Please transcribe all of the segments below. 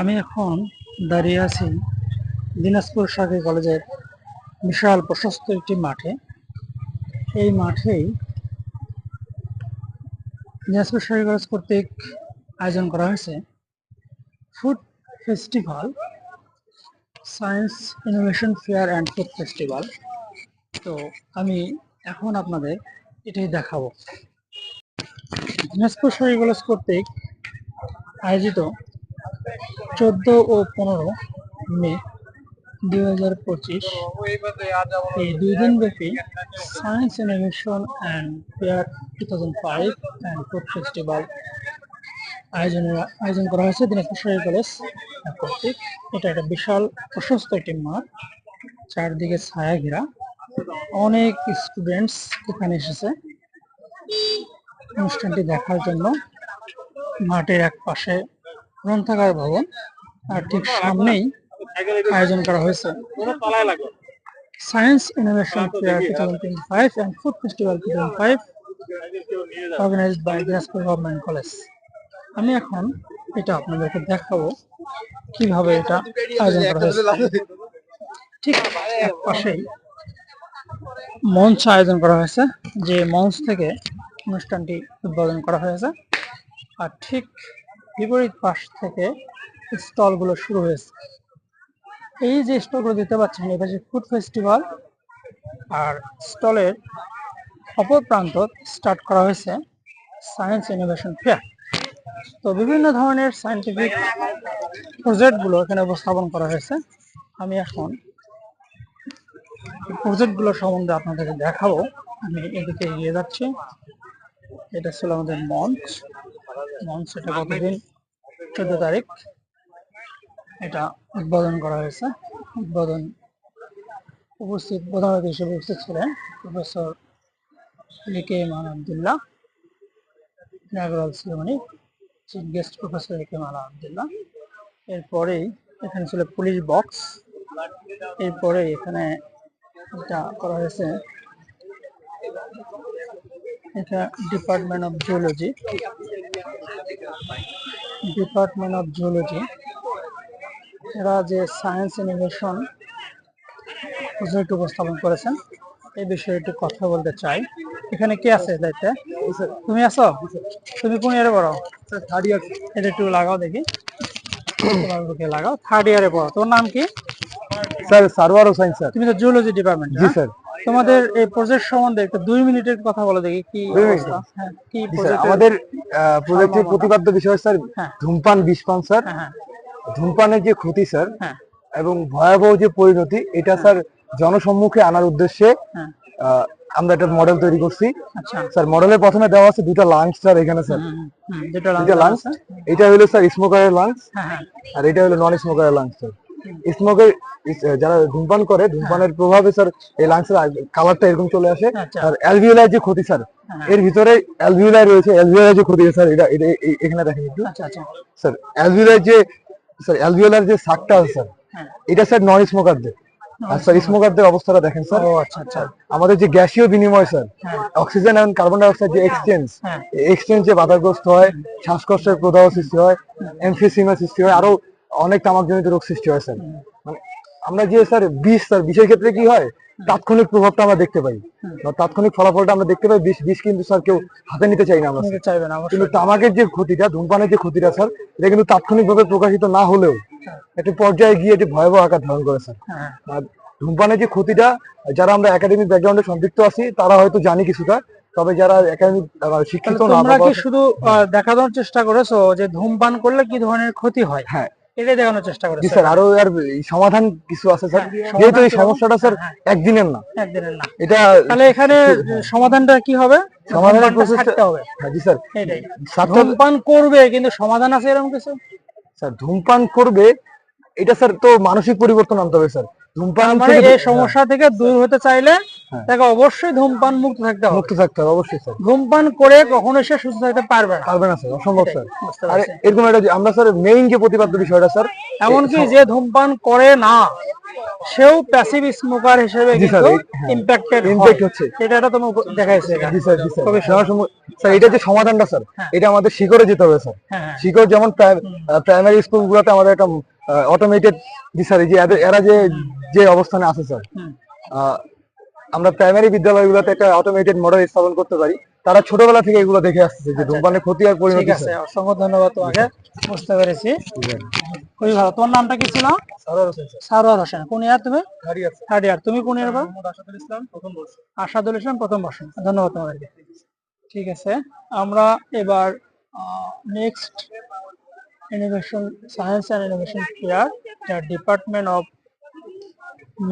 আমি এখন দাঁড়িয়ে আছি দিনাজপুর সরকারি কলেজের বিশাল প্রশস্ত একটি মাঠে। এই মাঠেই দিনাজপুর সরকারি কলেজ কর্তৃক আয়োজন করা হয়েছে food festival, science innovation fair and food festival. তো আমি এখন আপনাদের এটাই দেখাবো। দিনাজপুর সরকারি কলেজ কর্তৃক আয়োজিত 14 ও 15 মে 2025 এই 2 দিন ব্যাপী science innovation and fair 2005 and food festival আয়োজন করা হয়েছে দিনাজপুর সরকারি কলেজ কর্তৃক। এটা একটা বিশাল প্রশস্ত একটি মাঠ, চারদিকে ছায়া ঘেরা। অনেক স্টুডেন্টস এখানে এসেছে অনুষ্ঠানটি দেখার জন্য। মাঠের এক পাশে গ্রন্থাগার ভবন, আর ঠিক সামনেই আয়োজন করা হয়েছে science innovation fair 2025 and food festival 2005 organised by Dinajpur government college. আমি এখন এটা আপনাদেরকে দেখাবো কিভাবে এটা আয়োজন করা হয়েছে। ঠিক এক পাশেই মঞ্চ আয়োজন করা হয়েছে, যে মঞ্চ থেকে অনুষ্ঠানটি উদ্বোধন করা হয়েছে। আর ঠিক বিপরীত পাশ থেকে স্টলগুলো শুরু হয়েছে। এই যে স্টলগুলো দেখতে পাচ্ছেন, এই পাশে ফুড ফেস্টিভ্যাল, আর স্টলের অপর প্রান্ত স্টার্ট করা হয়েছে সায়েন্স ইনোভেশন ফেয়ার। তো বিভিন্ন ধরনের সায়েন্টিফিক প্রজেক্টগুলো এখানে উপস্থাপন করা হয়েছে। আমি এখন প্রজেক্টগুলো সম্বন্ধে আপনাদেরকে দেখাবো। আমি এদিকে এগিয়ে যাচ্ছি। এটা ছিল আমাদের মঞ্চ। এটা কতদিন, 14 তারিখ এটা উদ্বোধন করা হয়েছে। উদ্বোধন উপস্থিত প্রধান অতিথি হিসেবে উপস্থিত ছিলেন professor A K. Iman Abdullah, inaugural ceremony chief guest professor A K. Iman Abdullah. এরপরেই এখানে ছিল পুলিশ বক্স। এরপরে এখানে এটা করা হয়েছে, এটা ডিপার্টমেন্ট অফ জিওলজি। এরা যে সায়েন্স ইনোভেশন প্রজেক্ট উপস্থাপন করেছেন এই বিষয়ে একটু কথা বলতে চাই। এখানে কে আছে দায়িত্বে? তুমি আছো? তুমি কোন ইয়ারে পড়ো? Third year. এটা একটু লাগাও দেখি, তোমার বুকে লাগাও। থার্ড ইয়ারে পড়ো। তোমার নাম কি? Sir Sarwar Hossain sir. তুমি তো জিওলজি ডিপার্টমেন্ট? জি স্যার। তোমাদের এই প্রজেক্ট সম্বন্ধে একটু 2 মিনিটের কথা বলো দেখি। কি অবস্থা? হ্যাঁ, কি প্রজেক্ট? আমাদের প্রজেক্টের প্রতিপাদ্য বিষয় স্যার ধূমপান বিষপান স্যার। ধূমপানের যে ক্ষতি স্যার এবং ভয়াবহ যে পরিণতি, এটা স্যার জনসম্মুখে আনার উদ্দেশ্যে আমরা একটা মডেল তৈরি করছি। স্যার মডেলের প্রথমে দেওয়া আছে দুটা লাংস স্যার। এখানে স্যার দুটা লাংস, এটা হলো স্যার স্মোকারের লাংস, আর এটা হলো নন স্মোকারের লাংস স্যার। স্মোকের যারা ধূমপান করে, ধূমপানের প্রভাবে স্যার এই লাংসের কালারটা এরকম চলে আসে। আর অ্যালভিওলার যে ক্ষতি স্যার, এর ভিতরে অ্যালভিওলাই রয়েছে। অ্যালভিওলার যে ক্ষতি স্যার, এটা এখানে দেখেন একটু স্যার। অ্যালভিওলার যে সাকটা আছে স্যার, এটা স্যার নন স্মোকারদের। আর স্যার স্মোকারদের অবস্থাটা দেখেন স্যার। আমাদের যে গ্যাসীয় বিনিময় স্যার, অক্সিজেন এবং কার্বন ডাই অক্সাইড যে এক্সচেঞ্জে বাধাগ্রস্ত হয়, শ্বাসকষ্টের প্রদাহ সৃষ্টি হয়, এমফিসিমা সৃষ্টি হয়, আরো অনেক তামাকজনিত রোগ সৃষ্টি হয় স্যার। মানে আমরা যে স্যার বিষের ক্ষেত্রে কি হয়, তাৎক্ষণিক প্রভাবটা আমরা দেখতে পাই, তাৎক্ষণিক ফলাফলটা আমরা দেখতে পাই। বিষ কিন্তু স্যার কেউ হাতে নিতে চাই না আমরা, কিন্তু তামাকের যে ক্ষতিটা, ধূমপানের যে ক্ষতিটা স্যার, এটা কিন্তু তাৎক্ষণিকভাবে প্রকাশিত না হলেও একটা পর্যায়ে গিয়ে এটি ভয়াবহ আকার ধারণ করে স্যার। আর ধূমপানের যে ক্ষতিটা, যারা আমরা একাডেমিক ব্যাকগ্রাউন্ডে সম্পৃক্ত আছি তারা হয়তো জানি কিছুটা, তবে যারা একাডেমিক শিক্ষিত না, তোমরা কি শুধু দেখানোর চেষ্টা করেছো যে ধূমপান করলে কি ধরনের ক্ষতি হয়? হ্যাঁ, এটাই দেখানোর চেষ্টা করেছি স্যার। আরো এর সমাধান কিছু আছে স্যার, যেহেতু এই সমস্যাটা স্যার একদিনের না। এটা তাহলে এখানে সমাধানটা কি হবে? সমাধানের প্রসেসটা হবে। হ্যাঁ জি স্যার, এটাই। ধূমপান করবে কিন্তু সমাধান আছে এরকম কিছু? স্যার ধূমপান করবে, এটা স্যার তো মানসিক পরিবর্তন আনতে হবে স্যার। ধূমপান মানে এই সমস্যা থেকে দূর হতে চাইলে তাকে অবশ্যই ধূমপান মুক্ত থাকতে হবে। মুক্ত থাকতে হবে অবশ্যই স্যার। ধূমপান করে কখনো সে সুস্থ থাকতে পারবে না। পারবে না স্যার, অসম্ভব স্যার। আর এরকম একটা আমরা স্যার মেইন যে প্রতিপাদ্য বিষয়টা স্যার, এমনকি যে ধূমপান করে না সেও প্যাসিভ স্মোকার হিসেবে কিন্তু ইমপ্যাক্টেড হচ্ছে। এটা তুমি দেখাইছো এটা। জি স্যার, জি স্যার। স্যার এটা যে সমাধানটা স্যার, এটা আমাদের শিকড়ে যেতে হবে স্যার। শিকড় যেমন প্রাইমারি স্কুলগুলোতে আমাদের একটা অটোমেটেড, জি স্যার, এই যে এরা যে অবস্থানে আছে স্যার, আমরা প্রাইমারি বিদ্যালয়গুলোতে একটা অটোমেটেড মডেল স্থাপন করতে পারি। তারা ছোটবেলা থেকে এগুলো দেখে আসছে যে ধূমপানের ক্ষতি আর পরিণতি। ঠিক আছে, অসংখ্য ধন্যবাদ তোমাকে, বুঝতে পেরেছি, খুবই ভালো। তোমার নামটা কি ছিল? সারোয়ার হোসেন। কোন ইয়ার তুমি? Third year. তুমি কোন ইয়ার? আসাদুল ইসলাম, প্রথম বর্ষ। আসাদুল ইসলাম, প্রথম বর্ষ। ধন্যবাদ তোমাদেরকে। ঠিক আছে, আমরা এবার next innovation, science and innovation fair, department of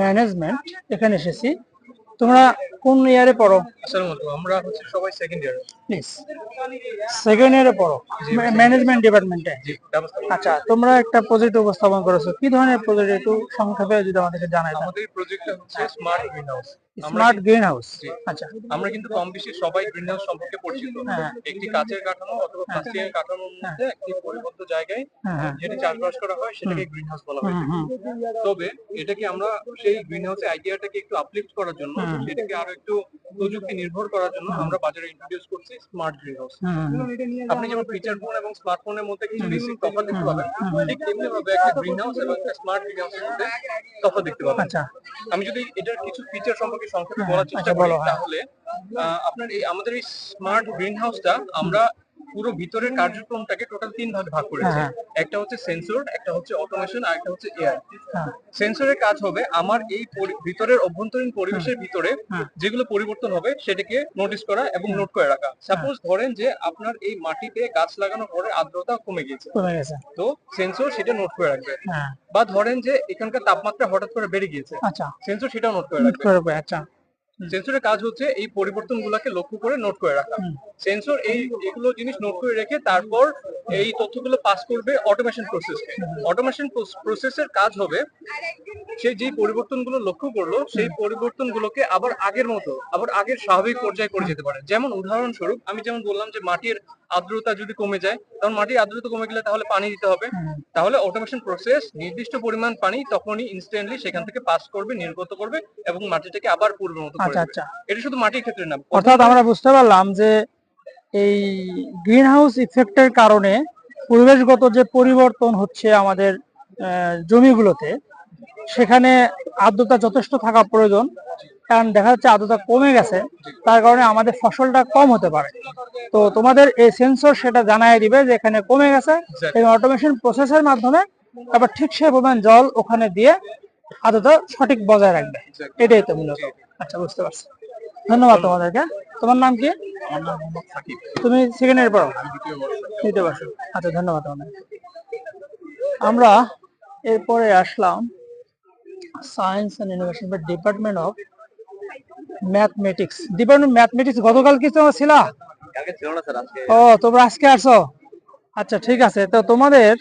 management, এখানে এসেছি। তোমরা কোন ইয়ারে পড়ো? আমরা হচ্ছে সবাই সেকেন্ড ইয়ার। প্লিজ, সেকেন্ড ইয়ারে পড়ো ম্যানেজমেন্ট ডিপার্টমেন্টে। আচ্ছা, তোমরা একটা প্রজেক্ট উপস্থাপন করেছো, কি ধরনের প্রজেক্ট একটু সংক্ষেপে যদি আমাদেরকে জানাই। আমাদের প্রজেক্টটা হচ্ছে smart green house. Smart green house. আচ্ছা, আমরা কিন্তু কম বেশি সবাই গ্রিন হাউস সম্পর্কে পরিচিত। একটি কাচের কাঠামো অথবা প্লাস্টিকের কাঠামোর মধ্যে একটি পরিবর্তিত জায়গায় যেটি চাষবাস করা হয় সেটাকে গ্রিন হাউস বলা হয়। তবে এটাকে আমরা সেই গ্রিন হাউসের আইডিয়াটাকে একটু আপলিফট করার জন্য, সেটাকে আরো একটু প্রযুক্তি নির্ভর করার জন্য আমরা বাজারে ইন্ট্রোডিউস করছি স্মার্ট গ্রিন হাউস। আপনি যেমন ফিচার ফোন এবং স্মার্টফোনের মধ্যে কিছু বেসিক তফাৎ দেখতে পাবেন, ঠিক তেমনি ভাবে একটা গ্রিন হাউস এবং একটা স্মার্ট গ্রিন হাউসের মধ্যে তফাৎ দেখতে পাবেন। আমি যদি এটার কিছু ফিচার সম্পর্কে সংক্ষেপে বলার চেষ্টা করি, তাহলে আপনার আমাদের এই স্মার্ট গ্রিন হাউসটা আমরা পুরো ভিতরের কার্যক্রমটাকে টোটাল 3 ভাগে ভাগ করেছি। একটা হচ্ছে সেন্সর, একটা হচ্ছে অটোমেশন, আর একটা হচ্ছে এআই। সেন্সরের কাজ হবে আমার এই ভিতরের অভ্যন্তরীণ পরিবেশের ভিতরে যেগুলো পরিবর্তন হবে সেটাকে নোটিস করা এবং নোট করে রাখা। সাপোজ ধরেন যে আপনার এই মাটিতে গাছ লাগানোর পরে আর্দ্রতা কমে গেছে, তো সেন্সর সেটা নোট করে রাখবে। বা ধরেন যে এখানকার তাপমাত্রা হঠাৎ করে বেড়ে গিয়েছে, সেন্সর সেটাও নোট করে রাখবে। আচ্ছা, সেন্সরের কাজ হচ্ছে এই পরিবর্তনগুলোকে লক্ষ্য করে নোট করে রাখা। সেন্সর এগুলো জিনিস নোট করে রেখে তারপর এই তথ্যগুলো পাস করবে অটোমেশন প্রসেসকে। অটোমেশন প্রসেসের কাজ হবে সে যে পরিবর্তনগুলো লক্ষ্য করলো সেই পরিবর্তনগুলোকে আবার আগের মতো, আবার আগের স্বাভাবিক পর্যায়ে করে যেতে পারে। যেমন উদাহরণস্বরূপ আমি যেমন বললাম যে মাটির আর্দ্রতা যদি কমে যায়, তখন মাটির আর্দ্রতা কমে গেলে তাহলে পানি দিতে হবে। তাহলে অটোমেশন প্রসেস নির্দিষ্ট পরিমাণ পানি তখনই ইনস্ট্যান্টলি সেখান থেকে পাস করবে, নির্গত করবে এবং মাটিটাকে আবার পূর্বের মতো করে দেবে। এটা শুধু মাটির ক্ষেত্রে না। অর্থাৎ আমরা বুঝতে পারলাম যে এই গ্রিন হাউস ইফেক্টের কারণে পরিবেশগত যে পরিবর্তন হচ্ছে আমাদের জমিগুলোতে, সেখানে আর্দ্রতা যথেষ্ট থাকা প্রয়োজন, কারণ দেখা যাচ্ছে আর্দ্রতা কমে গেছে, তার কারণে আমাদের ফসলটা কম হতে পারে। তো তোমাদের এই সেন্সর সেটা জানাই দিবে যে এখানে কমে গেছে, এবং অটোমেশন প্রসেসের মাধ্যমে আবার ঠিক সেই পরিমাণ জল ওখানে দিয়ে আর্দ্রতা সঠিক বজায় রাখবে। এটাই তো মূলত। আচ্ছা, বুঝতে পারছি, ধন্যবাদ তোমাদেরকে। তোমার নাম কি? আমার নাম মোহাম্মদ সাকিব। তুমি সেকেন্ড ইয়ার পড়ো? দ্বিতীয় বর্ষ। আচ্ছা, ধন্যবাদ তোমাদের। আমরা এরপরে আসলাম সায়েন্স এন্ড ইনোভেশন বা department of mathematics. Department mathematics গতকাল কি তোমরা ছিলা? ও, তোমরা আজকে আসছো? আচ্ছা, ঠিক আছে। তো তোমাদের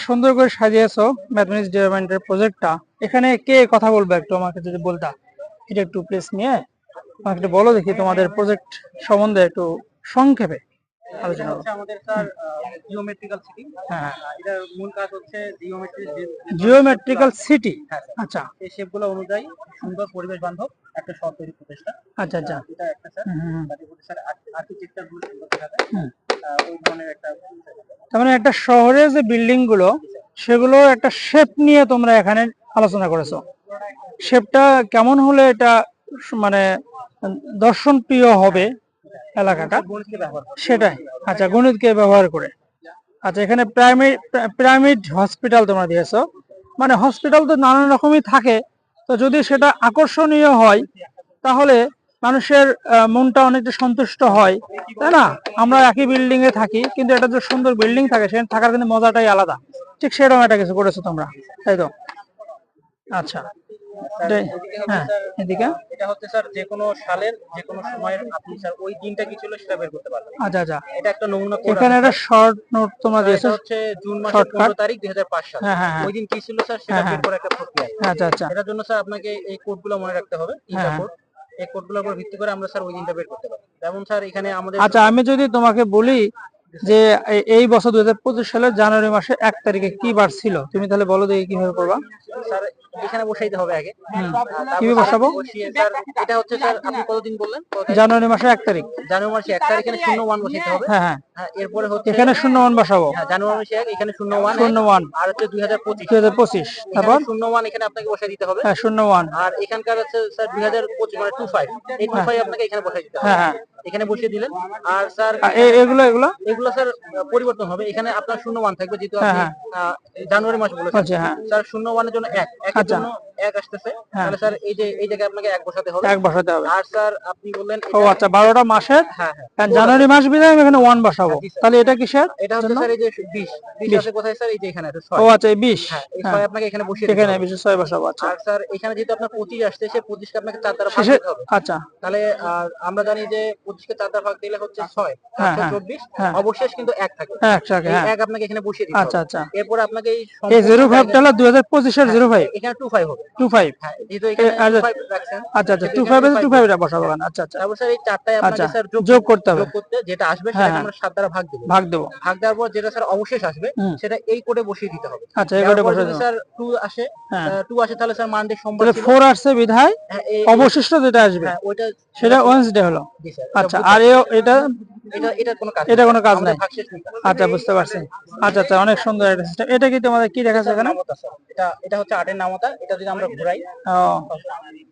সুন্দর করে সাজিয়েছো ম্যাথমেটিক্স ডিপার্টমেন্টের প্রজেক্টটা। এখানে কে কথা বলবে একটু আমাকে যদি বলতা, এটা একটু প্লেস নিয়ে আমাকে একটু বলো দেখি তোমাদের প্রজেক্ট সম্বন্ধে একটু সংক্ষেপে আলোচনা করো। আমাদের স্যার জিওমেট্রিক্যাল সিটি। হ্যাঁ, এটার মূল কাজ হচ্ছে জিওমেট্রিক্যাল সিটি। আচ্ছা, এই শেপগুলো অনুযায়ী সুন্দর পরিবেশ বান্ধব একটা শহর তৈরি প্রচেষ্টা। আচ্ছা, আচ্ছা। এটা একটা স্যার স্যার আর্কিটেকচার গুলো সুন্দর দেখা যায়, ওই ধরনের একটা। তার মানে একটা শহরে যে বিল্ডিং গুলো, সেগুলো একটা শেপ নিয়ে তোমরা এখানে আলোচনা করেছো। শেপটা কেমন হলে এটা মানে দর্শন প্রিয় হবে এলাকাটা, সেটাই। আচ্ছা, গণিতকে ব্যবহার করে। আচ্ছা, এখানে পিরামিড হসপিটাল তোমরা দিয়েছো। মানে হসপিটাল তো নানান রকমই থাকে, তো যদি সেটা আকর্ষণীয় হয় তাহলে মানুষের মনটা অনেকটা সন্তুষ্ট হয়, তাই না? আমরা একই বিল্ডিং এ থাকি, কিন্তু এটা যে সুন্দর বিল্ডিং থাকে সেখানে থাকার কিন্তু মজাটাই আলাদা। ঠিক সেরকম একটা কিছু করেছো তোমরা, তাই তো? আচ্ছা, হ্যাঁ, এদিকে এটা হচ্ছে স্যার যে কোনো সালের যে কোনো সময়ের আপনি স্যার ওই দিনটা কি ছিল সেটা বের করতে পারবেন। আচ্ছা, আচ্ছা। এটা একটা নমুনা। এখানে একটা শর্ট নোট তোমরা দিয়েছো, হচ্ছে জুন মাসের 15 তারিখ 2005 সাল। হ্যাঁ, ওই দিন কি ছিল স্যার সেটা বের করার একটা প্রক্রিয়া। আচ্ছা, আচ্ছা। এটার জন্য স্যার আপনাকে এই কোডগুলো মনে রাখতে হবে। ইন্টার কোড এই কোডগুলোর উপর ভিত্তি করে আমরা স্যার ওই দিনটা বের করতে পারি। যেমন স্যার এখানে আমাদের আচ্ছা, আমি যদি তোমাকে বলি যে এই বছর 2025 সালের জানুয়ারি মাসে 1 তারিখে কি বার ছিল, তুমি তাহলে বলো দেখি কিভাবে করবা। স্যার এখানে বসাইতে হবে আগে। কিভাবে বসাবো? স্যার এটা হচ্ছে স্যার আপনি কতদিন বললেন? জানুয়ারি মাসে 1 তারিখ। জানুয়ারি মাসে 1 তারিখে 01 বসাইতে হবে। হ্যাঁ হ্যাঁ, এরপরে হচ্ছে এখানে 01 বসাবো। হ্যাঁ, জানুয়ারি মাসে 1 এখানে 01 01 আর হচ্ছে 2025 2025, তারপর 01 এখানে আপনাকে বসাই দিতে হবে। হ্যাঁ 01 আর এখানকার হচ্ছে স্যার 2025 মানে 25 এই 25 আপনাকে এখানে বসাই দিতে হবে। হ্যাঁ হ্যাঁ, এখানে বসিয়ে দিলেন। আর স্যার এগুলো এগুলো স্যার পরিবর্তন হবে। এখানে আপনার 01 থাকবে যেহেতু হ্যাঁ, আপনি হ্যাঁ। জানুয়ারি মাস বলেছেন। আচ্ছা, হ্যাঁ। স্যার 01 এর জন্য 1 এর আচ্ছা। জন্য 1 আসতেছে। হ্যাঁ। তাহলে স্যার এই যে এই জায়গায় আপনাকে 1 বসাতে হবে। 1 বসাতে হবে। আর স্যার আপনি বললেন ও আচ্ছা, 12টা মাসের হ্যাঁ হ্যাঁ কারণ জানুয়ারি মাস বিদায় আমি এখানে 1 বসাবো। জি, স্যার। তাহলে এটা কিসের? এটা হচ্ছে জন্য? স্যার এই যে 20 আছে কোথায় স্যার? এই যে এখানে আছে 6। ও আচ্ছা, এই 20। হ্যাঁ, এই হ্যাঁ, 6 আপনাকে এখানে বসিয়ে দিতে এখানে হবে। 26 বসাবো। আচ্ছা, আর স্যার এখানে যেহেতু আপনার 25 আসছে সে 25 কে আপনাকে 4 দ্বারা ভাগ শেষে দিতে হবে। আচ্ছা তাহলে আমরা জানি যে 25 কে 4 দ্বারা ভাগ দিলে হচ্ছে 6 হ্যাঁ, হ্যাঁ, 24 হ্যাঁ। অবশেষ কিন্তু 1 থাকে। হ্যাঁ একসাথে, এই হ্যাঁ 1 আপনাকে এখানে বসিয়ে দিতে হবে। আচ্ছা আচ্ছা। এরপর আপনাকে এই এই সম্পূর্ণ 05 টা হলো 2025 এর 05 এখানে 25 হবে। 25। হ্যাঁ, যেহেতু এখানে আর 25 রাখছেন। আচ্ছা আচ্ছা, সেহেতু 25 এখানে এর 25 টা বসাবো। আচ্ছা আচ্ছা তারপর স্যার এই 4টায় আপনাকে আচ্ছা, স্যার যোগ করতে হবে। যোগ করতে যেটা আসবে হ্যাঁ, সেটাকে হ্যাঁ। আমরা 7 দ্বারা ভাগ দেব। ভাগ দেবো। ভাগ দেওয়ার পর যেটা স্যার অবশেষ আসবে হুম। সেটা এই কোডে বসিয়ে দিতে হবে। আচ্ছা, এই কোডে বসিয়ে যদি দেবো। স্যার 2 আসে, হ্যাঁ। 2 আসে তাহলে স্যার মানডে সোমবার তাহলে ছিল। 4 আসছে বিধায় হ্যাঁ, অবশিষ্ট যেটা আসবে হ্যাঁ ওইটা সেটা ওয়েডনেসডে হলো। জি স্যার। আচ্ছা, আর এটা এটার কোনো কাজ এটা কোনো কাজ আমাদের নাই। ভাগশেষ নেই। আচ্ছা, বুঝতে পারছি। আচ্ছা আচ্ছা, অনেক সুন্দর একটা সিস্টেম। এটা কি তোমাদের কি দেখাচ্ছে এখানে? নামতা স্যার। এটা হচ্ছে 8 এর নামতা। এটা যদি আমরা ঘুরাই ও,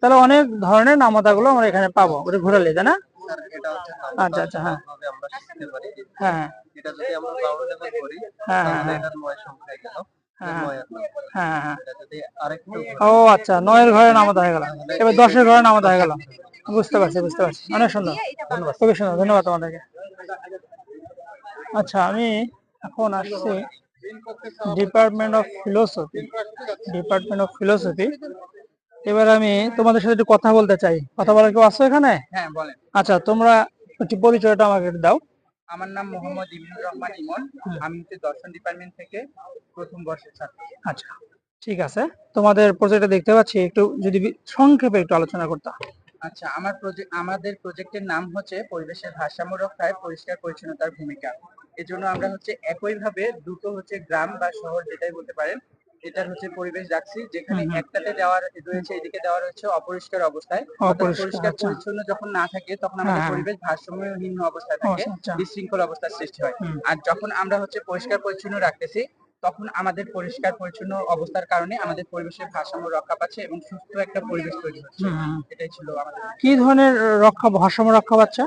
তাহলে অনেক ধরনের নামতা গুলো আমরা এখানে পাবো ওটা ঘুরালে, তাই না? স্যার এটা হচ্ছে আচ্ছা আচ্ছা, হ্যাঁ ভাবে আমরা শিখতে পারি। হ্যাঁ এটা যদি আমরা রাউন্ড লেভেল করি হ্যাঁ তাহলে হ্যাঁ এটা 9 সংখ্যায় গেল। হ্যাঁ 9 এর নাম। হ্যাঁ হ্যাঁ। এটা যদি আরেকটু ও আচ্ছা, 9 এর ঘরে নামতা হয়ে গেল, এবার 10 এর ঘরে নামতা হয়ে গেল। বুঝতে পারছি বুঝতে পারছি, অনেক সুন্দর, খুবই সুন্দর, ধন্যবাদ তোমাদেরকে। আচ্ছা, আমি এখন আসছি department of philosophy. Department of philosophy. এবার আমি তোমাদের সাথে একটু কথা বলতে চাই। কথা বলার কেউ আছো এখানে? হ্যাঁ বলেন। আচ্ছা, তোমরা একটু পরিচয়টা আমাকে একটু দাও। আমার নাম মোহাম্মদ ইমনুর রহমান ইমন। আমি হচ্ছে দর্শন ডিপার্টমেন্ট থেকে প্রথম বর্ষের ছাত্র। আচ্ছা, ঠিক আছে। তোমাদের প্রজেক্টটা দেখতে পাচ্ছি, একটু যদি সংক্ষেপে একটু আলোচনা করতে। আচ্ছা, আমাদের প্রজেক্টের নাম হচ্ছে পরিবেশের ভারসাম্য রক্ষায় পরিষ্কার পরিচ্ছন্নতার ভূমিকা। এজন্য আমরা হচ্ছে একইভাবে দুটো হচ্ছে গ্রাম বা শহর যেটাই বলতে পারেন এটার হচ্ছে পরিবেশ রাখছি, যেখানে একটাতে দেওয়ার রয়েছে এদিকে দেওয়া রয়েছে অপরিষ্কার অবস্থায়। পরিষ্কার পরিচ্ছন্ন যখন না থাকে তখন আমাদের পরিবেশ ভারসাম্যহীন অবস্থায় থাকে, বিশৃঙ্খল অবস্থার সৃষ্টি হয়। আর যখন আমরা হচ্ছে পরিষ্কার পরিচ্ছন্ন রাখতেছি তখন আমাদের পরিষ্কার পরিচ্ছন্ন অবস্থার কারণে আমাদের পরিবেশের ভারসাম্য রক্ষা পাচ্ছে এবং সুস্থ একটা পরিবেশ তৈরি হচ্ছে। এটাই ছিল আমাদের। কি ধরনের ভারসাম্য রক্ষা পাচ্ছে?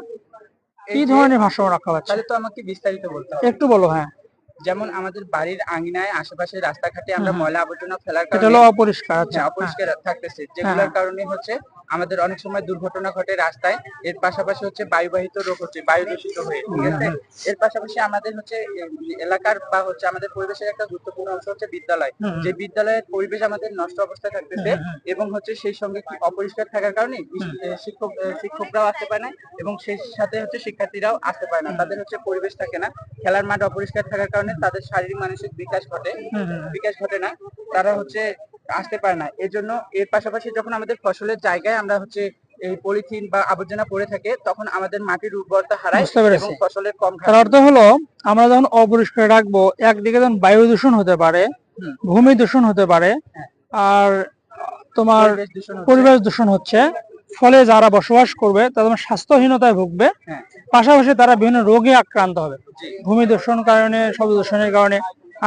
কি ধরনের ভারসাম্য রক্ষা পাচ্ছে? তাহলে তো আমাকে বিস্তারিত বলতে হবে। একটু বলো। হ্যাঁ, যেমন আমাদের বাড়ির আঙিনায় আশেপাশে রাস্তাঘাটে আমরা ময়লা আবর্জনা ফেলার এটা কারণে হলো অপরিষ্কার। আচ্ছা, অপরিষ্কার থাকতেছে, যেগুলোর কারণে হচ্ছে আমাদের অনেক সময় দুর্ঘটনা ঘটে রাস্তায়। এর পাশাপাশি হচ্ছে বায়ুবাহিত রোগ হচ্ছে, বায়ু দূষিত হয়ে, ঠিক আছে। এর পাশাপাশি আমাদের হচ্ছে এলাকার বা হচ্ছে আমাদের পরিবেশের একটা গুরুত্বপূর্ণ অংশ হচ্ছে বিদ্যালয়। যে বিদ্যালয়ের পরিবেশ আমাদের নষ্ট অবস্থায় থাকতেছে এবং হচ্ছে সেই সঙ্গে অপরিষ্কার থাকার কারণে শিক্ষকরাও আসতে পারে না এবং সেই সাথে হচ্ছে শিক্ষার্থীরাও আসতে পারে না। তাদের হচ্ছে পরিবেশ থাকে না, খেলার মাঠ অপরিষ্কার থাকার কারণে তাদের শারীরিক মানসিক বিকাশ ঘটে না, তারা হচ্ছে আসতে পারে না। এজন্য এর পাশাপাশি যখন আমাদের ফসলের জায়গায় আমরা হচ্ছে এই পলিথিন বা আবর্জনা পড়ে থাকে তখন আমাদের মাটির উর্বরতা হারায় এবং ফসলের কম তার অর্থ হলো আমরা যখন অপরিষ্কার রাখবো, একদিকে যখন বায়ু দূষণ হতে পারে, ভূমি দূষণ হতে পারে, আর তোমার পরিবেশ দূষণ হচ্ছে, ফলে যারা বসবাস করবে তাদের স্বাস্থ্যহীনতায় ভুগবে, পাশাপাশি তারা বিভিন্ন রোগে আক্রান্ত হবে ভূমি দূষণ কারণে, শব্দ দূষণের কারণে।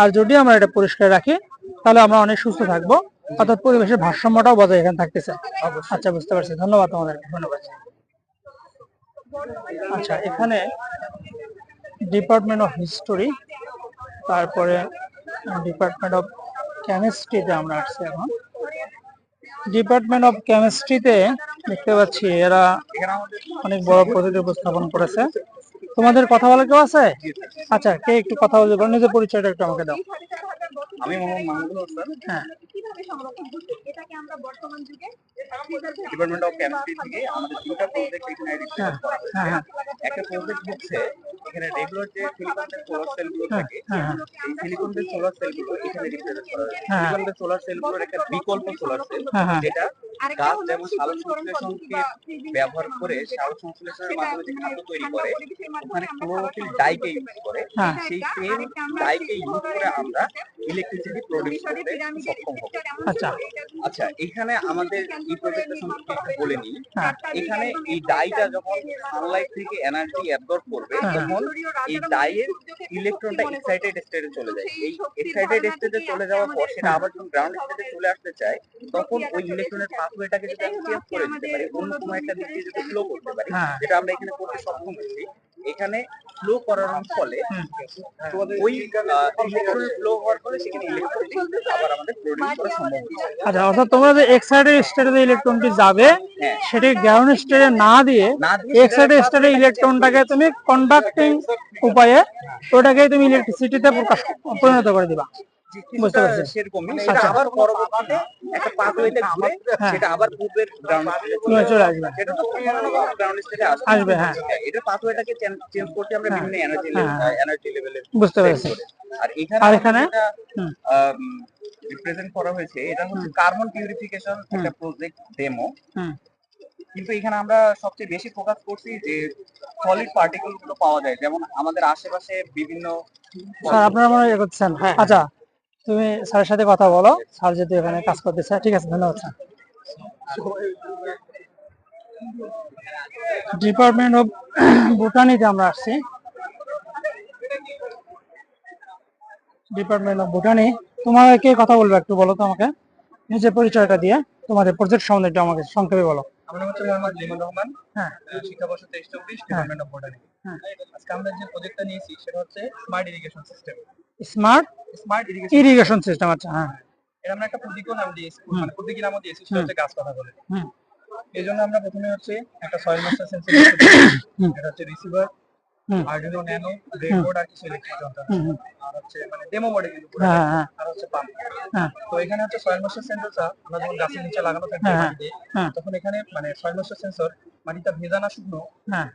আর যদি আমরা এটা পরিষ্কার রাখি তাহলে আমরা অনেক সুস্থ থাকবো, অর্থাৎ পরিবেশের ভারসাম্যটাও বজায় এখানে থাকতেছে। আচ্ছা, বুঝতে পারছি, ধন্যবাদ তোমাদের। ধন্যবাদ। আচ্ছা, এখানে ডিপার্টমেন্ট অফ হিস্টোরি, তারপরে ডিপার্টমেন্ট অফ কেমিস্ট্রিতে আমরা আসছি। এখন ডিপার্টমেন্ট অফ কেমিস্ট্রিতে দেখতে পাচ্ছি এরা অনেক বড় প্রজেক্ট উপস্থাপন করেছে। তোমাদের কথা বলার কেউ আছে? আচ্ছা, কে একটু কথা বলতে পারো? নিজের পরিচয়টা একটু আমাকে দাও। আমি মোহাম্মদ মাহমুদুল হোসেন। হ্যাঁ, ডিপার্টমেন্ট অফ কেমিস্ট্রি থেকে আমাদের দুটো প্রজেক্ট এখানে রিসার্চ করা হয়েছে। একটা প্রজেক্ট হচ্ছে এখানে রেগুলার যে সিলিকনের সোলার সেলগুলো থাকে, এই সিলিকনের সোলার সেলগুলো এখানে রিপ্রেজেন্ট করা হয়েছে। সিলিকনের সোলার সেলগুলোর একটা বিকল্প সোলার সেল যেটা গাছ যেমন সালোক সংশ্লেষণকে ব্যবহার করে সালোক সংশ্লেষণের মাধ্যমে যে খাদ্য তৈরি করে ওখানে ক্লোরোফিল ডাইকে ইউজ করে, হ্যাঁ। সেই সেম ডাইকে ইউজ করে আমরা ইলেকট্রিসিটি প্রডিউস করতে সক্ষম হব। আচ্ছা আচ্ছা, এখানে আমাদের এই প্রজেক্টের সম্পর্কে একটু বলে নিই। হ্যাঁ। এখানে এই ডাইটা যখন সানলাইট থেকে এনার্জি অ্যাবজর্ব করবে হ্যাঁ। তখন এই ডাইয়ের ইলেকট্রনটা এক্সাইটেড স্টেটে চলে যায়। এই এক্সাইটেড স্টেটে চলে যাওয়ার পর সেটা আবার যখন গ্রাউন্ড স্টেটে চলে আসতে চায় তখন ওই ইলেকট্রনের পাথওয়েটাকে যদি আমি চেঞ্জ করে দিতে পারি, অন্য কোনো একটা দিক দিয়ে যদি ফ্লো করতে পারি, হ্যাঁ। যেটা আমরা এখানে করতে সক্ষম হয়েছি, এখানে ফ্লো করানোর ফলে ওই ইলেকট্রন ফ্লো হওয়ার ফলে সেখানে ইলেকট্রন আবার আমাদের প্রোডিউস করা সম্ভব হচ্ছে। আচ্ছা, অর্থাৎ তোমরা যে এক্সাইটেড স্টেটে যে ইলেকট্রনটি যাবে হ্যাঁ। সেটি গ্রাউন্ড স্টেটে না দিয়ে না দিয়ে এক্সাইটেড স্টেটে ইলেকট্রনটাকে তুমি কন্ডাক্টিং উপায়ে ওটাকে তুমি ইলেকট্রিসিটিতে পরিণত করে দিবা। বুঝতে পারছি। সেরকমই সেটা আচ্ছা। আবার পরবর্তীতে একটা পাথওয়েতে ঘুরে হ্যাঁ। সেটা আবার পূর্বের গ্রাউন্ড চলে আসবে। সেটা তো গ্রাউন্ড স্টেটে আসবে, হ্যাঁ। এটা পাথওয়েটাকে চেঞ্জ করতে আমরা হ্যাঁ। বিভিন্ন হ্যাঁ। এনার্জি লেভেলে বুঝতে পেরেছি। আর আর এখানে এখানে যেটা রিপ্রেজেন্ট করা হয়েছে এটা হচ্ছে কার্বন পিউরিফিকেশন একটা প্রজেক্ট ডেমো। হুম। কিন্তু এখানে আমরা সবচেয়ে বেশি ফোকাস করছি যে সলিড পার্টিকেল গুলো পাওয়া যায়, যেমন আমাদের আশেপাশে বিভিন্ন স্যার আপনারা মনে হয় ইয়ে করছেন। আচ্ছা, তুমি স্যারের সাথে কথা বলো, স্যার যদি এখানে কাজ করতেছে। ঠিক আছে, ধন্যবাদ স্যার। ডিপার্টমেন্ট অফ বোটানিতে আমরা আসছি। ডিপার্টমেন্ট অফ বোটানি, তোমাকে কথা বলবো, একটু বলো তো আমাকে নিজের পরিচয়টা দিয়ে তোমাদের প্রজেক্ট সম্বন্ধে একটু আমাকে সংক্ষেপে বলো। আমার নাম হচ্ছে মোহাম্মদ লিমন রহমান। হ্যাঁ। শিক্ষাবর্ষ 23-24 ডিপার্টমেন্ট অফ বোটানি। হ্যাঁ। আজকে আমরা যে প্রজেক্টটা নিয়েছি সেটা হচ্ছে smart irrigation system. Smart smart irrigation irrigation system. আচ্ছা, হ্যাঁ। এর আমরা একটা প্রতীকও নাম দিয়েছি, মানে প্রতীকী নামও দিয়েছি, সেটা হচ্ছে গাছ কথা বলে। হুম। এই জন্য আমরা প্রথমে হচ্ছে একটা সয়েল মাস্টার সেন্সর, এটা হচ্ছে রিসিভার, আরডুইনো ন্যানো, ব্রেডবোর্ড আর কিছু ইলেকট্রিক যন্ত্র, আর হচ্ছে মানে ডেমো মডেল কিন্তু পুরো, আর হচ্ছে পাম্প। তো এখানে হচ্ছে সয়েল মাস্টার সেন্সরটা আমরা যখন গাছের নিচে লাগানো থাকবে মাটিতে, তখন এখানে মানে সয়েল মাস্টার সেন্সর মাটিটা ভেজা না শুকনো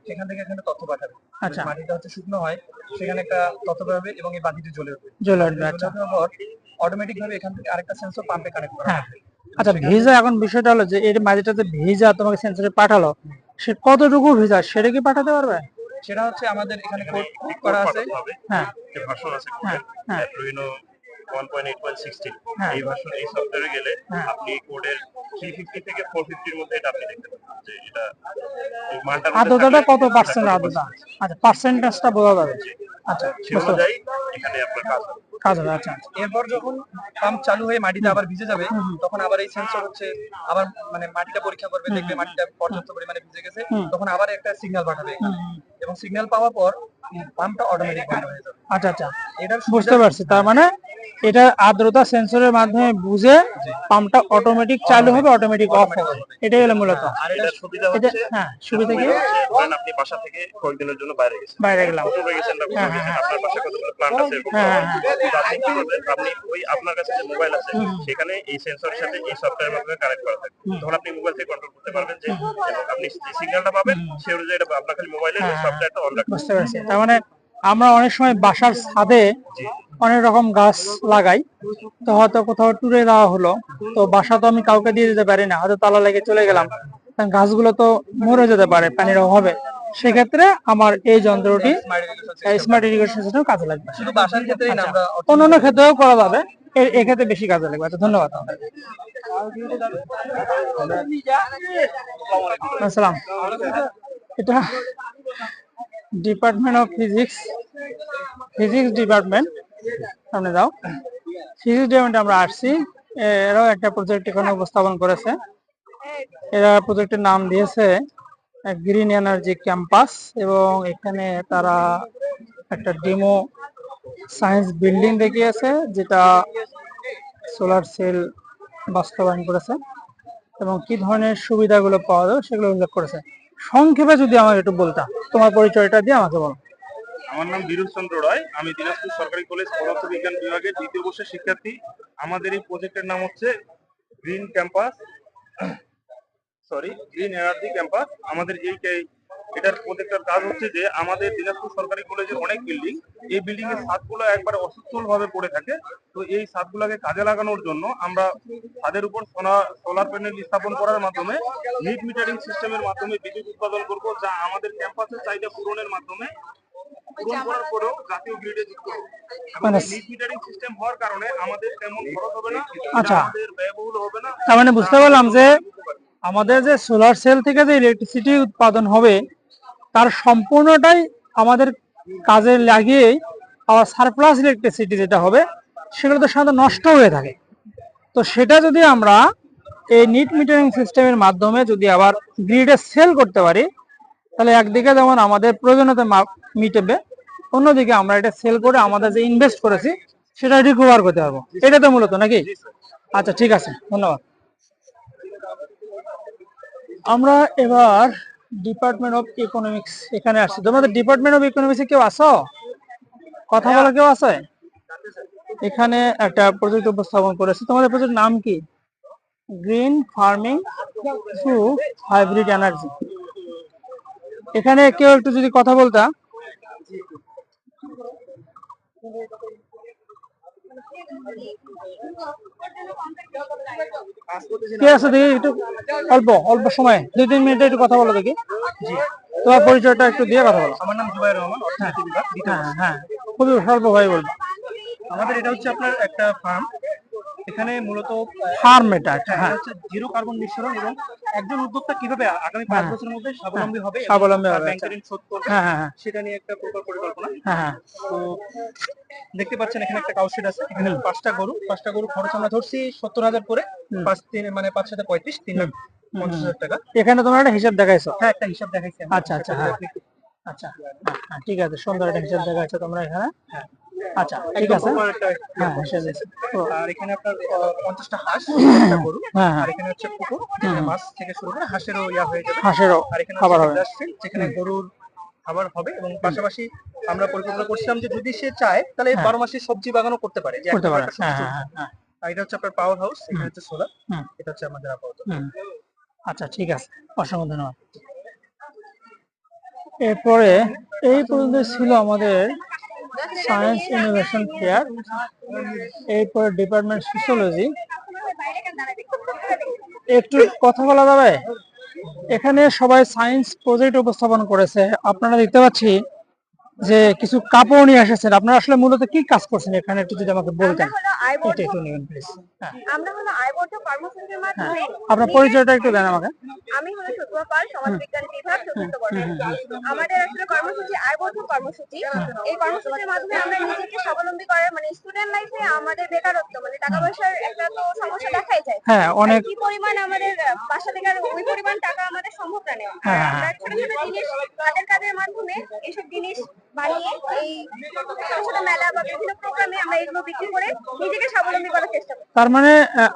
সেখান থেকে এখানে তথ্য পাঠাবে। আচ্ছা। মাটিটা হচ্ছে শুকনো হয় সেখানে একটা তথ্য পাবে এবং এই বাতিটি জ্বলে উঠবে। আচ্ছা। অটোমেটিক ভাবে এখান থেকে আরেকটা সেন্সর পাম্পে কানেক্ট করা হবে। আচ্ছা, ভিজা, এখন বিষয়টা হলো যে এর মাটিটাতে ভিজা তোমাকে সেন্সরে পাঠালো, সে কতটুকু ভিজা সেটা কি পাঠাতে পারবে? সেটা হচ্ছে আমাদের এখানে কোড ঠিক করা আছে। হ্যাঁ। যে ভার্সন আছে কোডের অ্যাড্রুইনো 1.8.16, এই ভার্সন, এই সফটওয়্যারে গেলে আপনি কোডের 350 থেকে 450 এর মধ্যে এটা আপনি দেখতে পাবেন যে এটা এই মানটার মধ্যে আর্দ্রতাটা কত পার্সেন্ট আর্দ্রতা? আচ্ছা, পার্সেন্টেজটা বোঝা যাবে। আচ্ছা, সেই অনুযায়ী এখানে আপনার কাজ হবে। আচ্ছা। এরপর যখন পাম্প চালু হয়ে মাটিটা আবার ভিজে যাবে তখন আবার এই সেন্সর হচ্ছে আবার মানে মাটিটা পরীক্ষা করবে, দেখবে মাটিটা পর্যাপ্ত পরিমাণে ভিজে গেছে, তখন আবার একটা সিগন্যাল পাঠাবে এবং সিগন্যাল পাওয়ার পর পাম্পটা অটোমেটিক বন্ধ হয়ে যাবে। আচ্ছা আচ্ছা, এটা বুঝতে পারছি। তার মানে এটা আর্দ্রতা সেন্সরের মাধ্যমে বুঝে পাম্পটা অটোমেটিক চালু হবে, অটোমেটিক অফ হবে, এটাই হলো মূলত। আর এটা সুবিধা হচ্ছে হ্যাঁ, সুবিধা কি? ধরেন আপনি বাসা থেকে কয়েকদিনের জন্য বাইরে গেছেন, গেলাম, কোথাও গেছেন না কোথাও গেছেন, আপনার বাসায় কতগুলো প্ল্যান্ট আছে, আপনি কি করবেন, আপনি ওই আপনার কাছে যে মোবাইল আছে সেখানে এই সেন্সরের সাথে এই সফটওয়্যারের মাধ্যমে কানেক্ট করা থাকে, তখন আপনি মোবাইল থেকে কন্ট্রোল করতে পারবেন যে আপনি যে সিগন্যালটা পাবেন সেই অনুযায়ী এটা আপনার খালি মোবাইলের ওই সফটওয়্যারটা অন রাখতে। বুঝতে পারছি। তার মানে আমরা অনেক সময় বাসার ছাদে অনেক রকম গাছ লাগাই, তো হয়তো কোথাও ট্যুরে যাওয়া হলো, তো বাসা তো আমি কাউকে দিয়ে দিতে পারি না, হয়তো তালা লেগে চলে গেলাম, গাছগুলো তো মরে যেতে পারে পানির অভাবে, সেক্ষেত্রে আমার এই যন্ত্রটি স্মার্ট ইরিগেশন সিস্টেম কাজে লাগবে। শুধু বাসার ক্ষেত্রেই না, আমরা অন্যান্য ক্ষেত্রেও করা যাবে, এক্ষেত্রে বেশি কাজে লাগবে। আচ্ছা, ধন্যবাদ। আসসালাম। এটা ডিপার্টমেন্ট অফ ফিজিক্স ডিপার্টমেন্ট, সামনে যাও। ফিজিক্স ডিপার্টমেন্টে আমরা আসছি, এরাও একটা প্রজেক্ট এখানে উপস্থাপন করেছে। এরা প্রজেক্টের নাম দিয়েছে গ্রিন এনার্জি ক্যাম্পাস, এবং এখানে তারা একটা ডেমো সায়েন্স বিল্ডিং দেখিয়েছে যেটা সোলার সেল বাস্তবায়ন করেছে এবং কি ধরনের সুবিধাগুলো পাওয়া যাবে সেগুলো উল্লেখ করেছে। সংক্ষেপে যদি আমাকে একটু বলতাম, তোমার পরিচয়টা দিয়ে আমাকে বলো। আমার নাম বিরুজ চন্দ্র রায়, আমি দিনাজপুর সরকারি কলেজ পদার্থ বিজ্ঞান বিভাগের 2য় বর্ষের শিক্ষার্থী। আমাদের এই প্রজেক্টের নাম হচ্ছে গ্রিন এনার্জি ক্যাম্পাস। আমাদের এই এটার প্রত্যেকটার কাজ হচ্ছে যে আমাদের দিনাজপুর সরকারি কলেজের অনেক বিল্ডিং, এই বিল্ডিং এর ছাদগুলো একবারে অসচ্ছল ভাবে পড়ে থাকে। তো এই ছাদগুলোকে কাজে লাগানোর জন্য আমরা ছাদের উপর সোলার প্যানেল স্থাপন করার মাধ্যমে নিট মিটারিং সিস্টেমের মাধ্যমে বিদ্যুৎ উৎপাদন করব, যা আমাদের ক্যাম্পাসের চাহিদা পূরণের মাধ্যমে পূরণ করার পরেও জাতীয় গ্রিডে যুক্ত হবে। নিট মিটারিং সিস্টেম হওয়ার কারণে আমাদের তেমন খরচ হবে না, আচ্ছা, আমাদের ব্যয়বহুল হবে না। তার মানে বুঝতে পারলাম যে আমাদের যে সোলার সেল থেকে যে ইলেকট্রিসিটি উৎপাদন হবে তার সম্পূর্ণটাই আমাদের কাজে লাগিয়ে আবার সারপ্লাস ইলেকট্রিসিটি যেটা হবে সেগুলো তো সাধারণত নষ্ট হয়ে থাকে। তো সেটা যদি আমরা এই নিট মিটারিং সিস্টেমের মাধ্যমে যদি আবার গ্রিডে সেল করতে পারি, তাহলে একদিকে যেমন আমাদের প্রয়োজনীয়তা মিটবে, অন্যদিকে আমরা এটা সেল করে আমাদের যে ইনভেস্ট করেছি সেটা রিকভার করতে পারবো। এটা তো মূলত নাকি? আচ্ছা, ঠিক আছে, ধন্যবাদ। আমরা এবার ডিপার্টমেন্ট অফ ইকোনমিক্স এখানে আসছি। তোমাদের ডিপার্টমেন্ট অফ ইকোনমিক্সে কেউ আসো? কথা বলা কেউ আছে? এখানে একটা প্রজেক্ট উপস্থাপন করেছে। তোমাদের প্রজেক্ট নাম কি? Green farming through hybrid energy. এখানে কেউ একটু যদি কথা বলতা। কে আছে দেখি একটু, অল্প সময় 2-3 মিনিটে একটু কথা বলো দেখি। তোমার পরিচয়টা একটু দিয়ে কথা বলো। আমার নাম জুবাইর রহমান, অর্থনীতি বিভাগ, দ্বিতীয় বর্ষ। হ্যাঁ, খুবই স্বল্প ভাই বলবো। আমাদের এটা হচ্ছে আপনার একটা ফার্ম। এখানে মূলত ফার্ম এটা এটা হচ্ছে জিরো কার্বন নিঃসরণ, এবং একজন উদ্যোক্তা কিভাবে আগামী 5 বছরের মধ্যে স্বাবলম্বী হবে, ব্যাংক ঋণ শোধ করবে, সেটা নিয়ে একটা পরিকল্পনা। তো দেখতে পাচ্ছেন এখানে একটা কাউশেড আছে, এখানে 5টা গরু খরচ আমরা ধরছি 70,000 করে, 5-3 = 3 লাখ 50,000 টাকা। এখানে তোমার একটা হিসাব দেখাইছো? হ্যাঁ, একটা হিসাব দেখাইছি। আচ্ছা, ঠিক আছে, সুন্দর একটা হিসাব দেখাইছো তোমরা এখানে। আচ্ছা, ঠিক আছে। আর এখানে আপনার 50টা হাঁস, একটা গরু, আর এখানে হচ্ছে পুকুর, মাছ থেকে শুরু করে হাঁসেরও হয়ে যাবে। আর এখানে খাবার হবে, যেখানে গরুর খাবার হবে, এবং পাশাপাশি আমরা পরিকল্পনা করছিলাম যে যদি সে চায় তাহলে 12 মাসে সবজি বাগানও করতে পারে। আর এটা হচ্ছে আপনার পাওয়ার হাউস, এখানে হচ্ছে সোলার, এটা হচ্ছে আমাদের আপাতত। আচ্ছা, ঠিক আছে, অসংখ্য ধন্যবাদ। এরপরে এই পর্যন্ত ছিল আমাদের সায়েন্স ইনোভেশন ফেয়ার। এরপরে ডিপার্টমেন্ট সোশিওলজি। একটু কথা বলা যাবে? এখানে সবাই সায়েন্স প্রজেক্ট উপস্থাপন করেছে। আপনারা দেখতে পাচ্ছি যে কিছু কাপড় নিয়ে এসেছেন। আপনারা আসলে মূলত কি কাজ করছেন এখানে, একটু যদি আমাকে বলতেন। এটা একটু নেবেন প্লিজ। আমরা হলো আয়বর্ধ কর্মসূচির মাধ্যমে, আপনার পরিচয়টা একটু দেন আমাকে। আমি হলো সতুয়া পাল, সমাজবিজ্ঞান বিভাগ, চতুর্থ বর্ষ। আমাদের আসলে কর্মসূচি আয়বর্ধ কর্মসূচি। এই কর্মসূচির মাধ্যমে আমরা নিজেকে স্বাবলম্বী করার, মানে স্টুডেন্ট লাইফে আমাদের বেকারত্ব, মানে টাকা পয়সার একটা তো সমস্যা দেখাই যায়। হ্যাঁ, অনেক কি পরিমাণ আমাদের বাসা থেকে ওই পরিমাণ টাকা আমাদের সম্ভব না নেওয়া। আমরা ছোট ছোট জিনিস, হাতের কাজের মাধ্যমে এইসব জিনিস বানিয়ে এই ছোট ছোট মেলা বা বিভিন্ন প্রোগ্রামে আমরা এগুলো বিক্রি করে নিজেকে স্বাবলম্বী করার চেষ্টা করি। তার মানে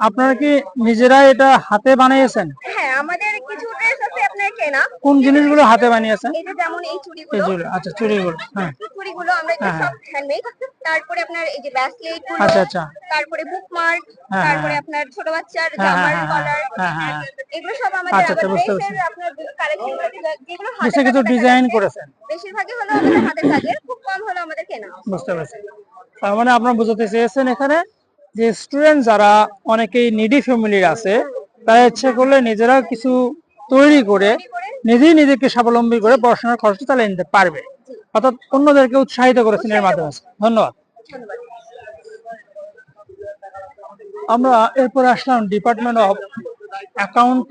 আপনারা কি নিজেরা এটা হাতে বানিয়েছেন? হ্যাঁ, আমাদের কিছু ড্রেস আছে আপনার কেনা। কোন জিনিসগুলো হাতে বানিয়েছেন? এই যে যেমন এই চুড়িগুলো। আচ্ছা, চুড়িগুলো। চুড়িগুলো আমরা এটা সব হ্যান্ডমেড। তারপরে আপনার এই যে ব্রেসলেট গুলো, আচ্ছা, তারপরে বুকমার্ক, তারপরে আপনার ছোট বাচ্চার জামার কলার, এগুলো সব আমাদের ড্রেসের আপনার কালেকশন, যেগুলো হাতে কিছু ডিজাইন করেছেন। বেশিরভাগই হলো আমাদের হাতের কাজের, খুব কম হলো আমাদের কেনা। বুঝতে পারছি। তার মানে আপনারা বোঝাতে চেয়েছেন এখানে যে স্টুডেন্ট যারা অনেকেই নিডি ফ্যামিলির আছে, তারা ইচ্ছে করলে নিজেরা কিছু তৈরি করে নিজেকে স্বাবলম্বী করে পড়াশোনার খরচটা চালিয়ে নিতে পারবে, অর্থাৎ অন্যদেরকে উৎসাহিত করেছেন এর মাধ্যমে। ধন্যবাদ। আমরা এরপর আসলাম ডিপার্টমেন্ট অফ অ্যাকাউন্ট